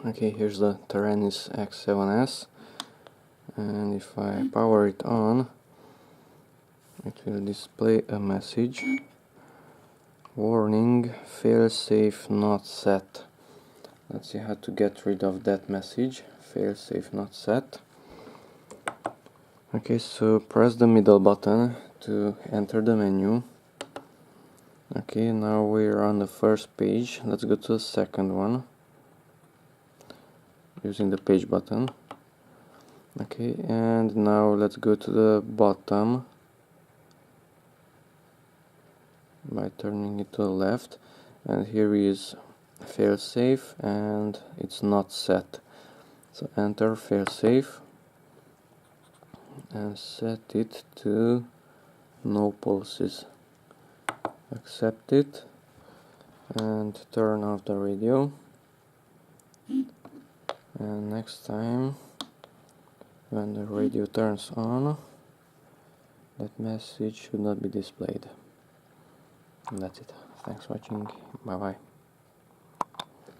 Okay, here's the Taranis X7S, and if I power it on, it will display a message: warning, failsafe not set. Let's see how to get rid of that message, failsafe not set. Okay, so press the middle button to enter the menu. Okay, now we're on the first page. Let's go to the second one using the page button. Okay, and now let's go to the bottom by turning it to the left, and here is failsafe and it's not set. So enter failsafe and set it to no pulses. Accept it and turn off the radio, and next time when the radio turns on, that message should not be displayed. And that's it. Thanks for watching. Bye bye.